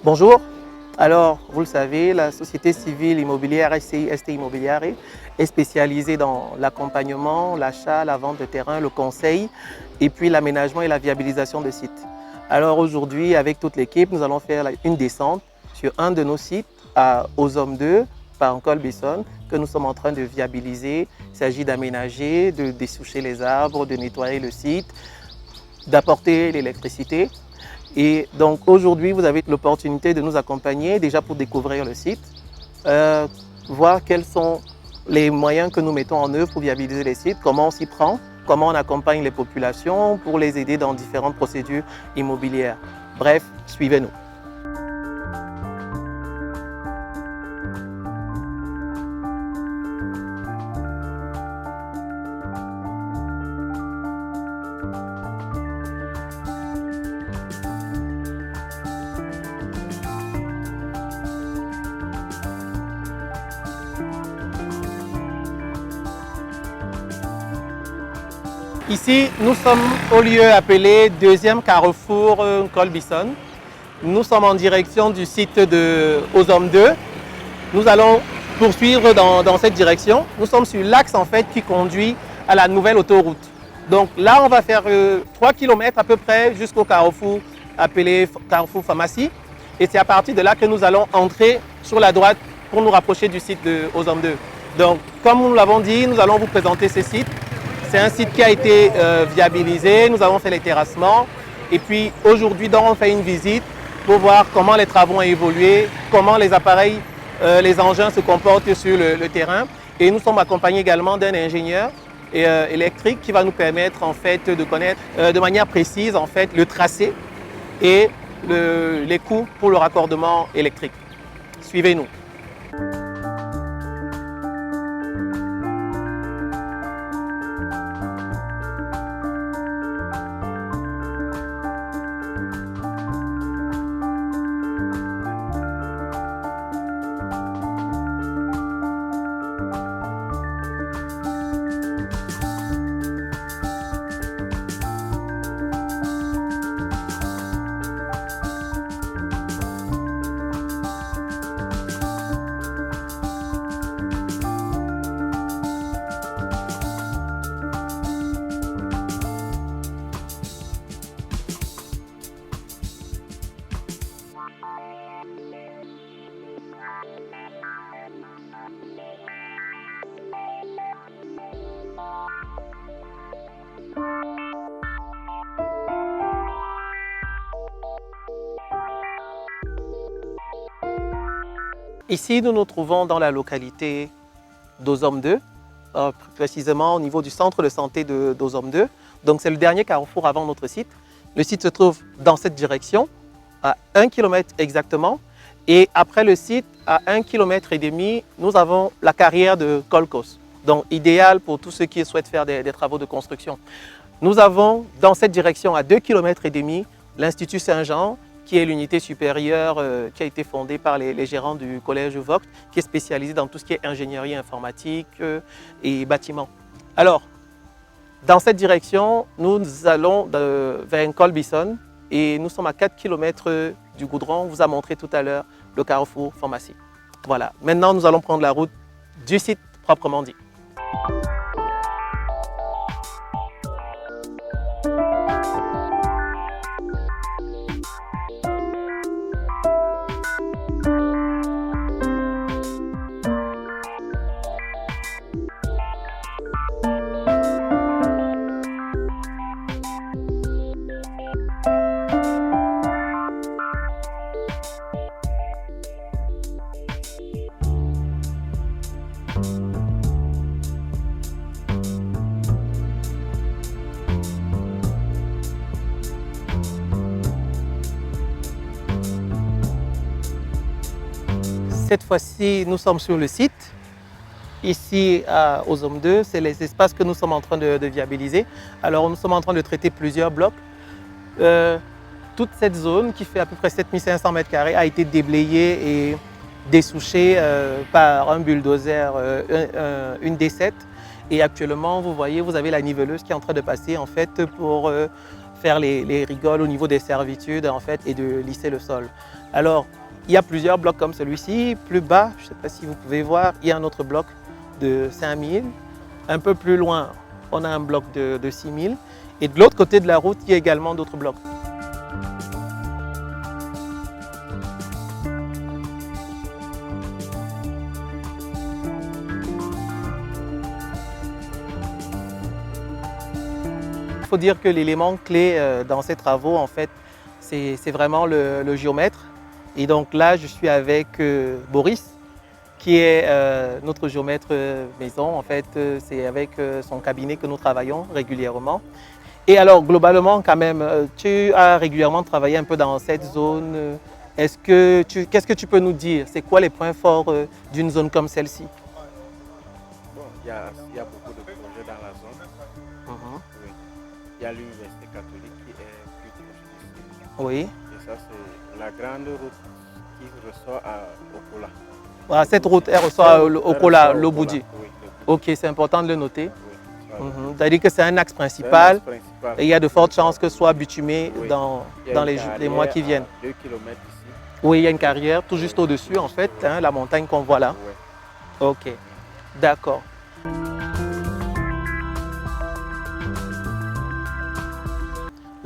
Bonjour. Alors, vous le savez, la société civile immobilière SCI ST Immobiliare est spécialisée dans l'accompagnement, l'achat, la vente de terrain, le conseil et puis l'aménagement et la viabilisation de sites. Alors aujourd'hui, avec toute l'équipe, nous allons faire une descente sur un de nos sites aux Hommes 2, par Colbison, que nous sommes en train de viabiliser. Il s'agit d'aménager, de dessoucher les arbres, de nettoyer le site, d'apporter l'électricité. Et donc aujourd'hui, vous avez l'opportunité de nous accompagner déjà pour découvrir le site, voir quels sont les moyens que nous mettons en œuvre pour viabiliser les sites, comment on s'y prend, comment on accompagne les populations pour les aider dans différentes procédures immobilières. Bref, suivez-nous. Ici, nous sommes au lieu appelé deuxième carrefour Colbison. Nous sommes en direction du site aux Hommes 2. Nous allons poursuivre dans cette direction. Nous sommes sur l'axe en fait qui conduit à la nouvelle autoroute. Donc là, on va faire 3 km à peu près jusqu'au carrefour appelé Carrefour Pharmacie. Et c'est à partir de là que nous allons entrer sur la droite pour nous rapprocher du site aux Hommes 2. Donc, comme nous l'avons dit, nous allons vous présenter ce site. C'est un site qui a été viabilisé, nous avons fait les terrassements et puis aujourd'hui on fait une visite pour voir comment les travaux ont évolué, comment les appareils, les engins se comportent sur le terrain et nous sommes accompagnés également d'un ingénieur électrique qui va nous permettre en fait de connaître de manière précise en fait le tracé et les coûts pour le raccordement électrique. Suivez-nous. Ici, nous nous trouvons dans la localité d'aux Hommes 2, précisément au niveau du centre de santé d'aux Hommes 2. Donc c'est le dernier carrefour avant notre site. Le site se trouve dans cette direction, à 1 km exactement. Et après le site, à 1,5 km, nous avons la carrière de Colcos. Donc idéal pour tous ceux qui souhaitent faire des travaux de construction. Nous avons dans cette direction, à 2,5 km, l'Institut Saint-Jean, qui est l'unité supérieure qui a été fondée par les gérants du collège Vogt, qui est spécialisé dans tout ce qui est ingénierie informatique et bâtiment. Alors, dans cette direction, nous allons vers Colbison et nous sommes à 4 km du goudron. On vous a montré tout à l'heure le carrefour Pharmacie. Voilà, maintenant nous allons prendre la route du site proprement dit. Cette fois-ci, nous sommes sur le site. Ici, aux Hommes 2, c'est les espaces que nous sommes en train de viabiliser. Alors, nous sommes en train de traiter plusieurs blocs. Toute cette zone, qui fait à peu près 7500 m², a été déblayée et dessouchée par un bulldozer, une D7. Et actuellement, vous voyez, vous avez la niveleuse qui est en train de passer en fait pour faire les rigoles au niveau des servitudes en fait, et de lisser le sol. Alors, il y a plusieurs blocs comme celui-ci. Plus bas, je ne sais pas si vous pouvez voir, il y a un autre bloc de 5000. Un peu plus loin, on a un bloc de 6000. Et de l'autre côté de la route, il y a également d'autres blocs. Il faut dire que l'élément clé dans ces travaux, en fait, c'est vraiment le géomètre. Et donc là, je suis avec Boris, qui est notre géomètre maison. En fait, c'est avec son cabinet que nous travaillons régulièrement. Et alors, globalement, quand même, tu as régulièrement travaillé un peu dans cette zone. Qu'est-ce que tu peux nous dire? C'est quoi les points forts d'une zone comme celle-ci? Bon, il y a beaucoup de projets dans la zone. Oui. Il y a l'université catholique qui est plus proche d'ici. Oui. Et ça, c'est la grande route qui ressort à Okola. Voilà, cette route, elle ressort à Okola, Lobouji. Oui, ok, c'est important de le noter. oui, C'est-à-dire que c'est un axe principal et il y a de fortes chances que ce soit bitumé oui. dans les mois qui viennent. 2 km ici. Oui, il y a une carrière tout juste au-dessus, en fait, hein, la montagne qu'on voit là. Oui. Ok, d'accord.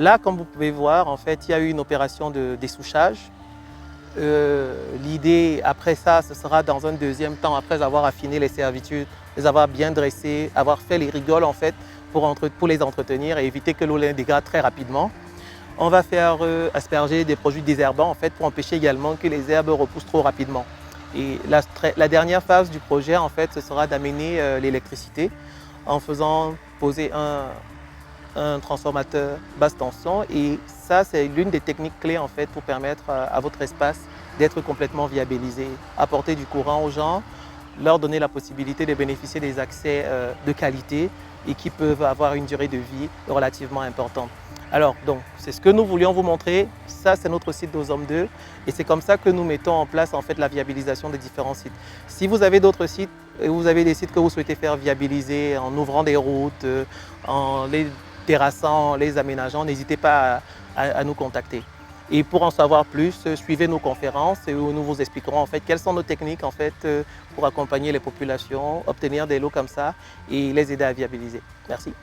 Là, comme vous pouvez voir, en fait, il y a eu une opération de dessouchage. L'idée, après ça, ce sera dans un deuxième temps, après avoir affiné les servitudes, les avoir bien dressées, avoir fait les rigoles, en fait, pour les entretenir et éviter que l'eau les dégrade très rapidement. On va faire asperger des produits désherbants, en fait, pour empêcher également que les herbes repoussent trop rapidement. Et la dernière phase du projet, en fait, ce sera d'amener l'électricité en faisant poser un transformateur basse tension. Et ça, c'est l'une des techniques clés, en fait, pour permettre à votre espace d'être complètement viabilisé, apporter du courant aux gens, leur donner la possibilité de bénéficier des accès de qualité et qui peuvent avoir une durée de vie relativement importante. Alors, donc, c'est ce que nous voulions vous montrer. Ça, c'est notre site d'Ozom 2 et c'est comme ça que nous mettons en place en fait la viabilisation des différents sites. Si vous avez d'autres sites, vous avez des sites que vous souhaitez faire viabiliser en ouvrant des routes, en les terrassant, les aménageant, n'hésitez pas à nous contacter. Et pour en savoir plus, suivez nos conférences où nous vous expliquerons en fait quelles sont nos techniques en fait pour accompagner les populations, obtenir des lots comme ça et les aider à viabiliser. Merci.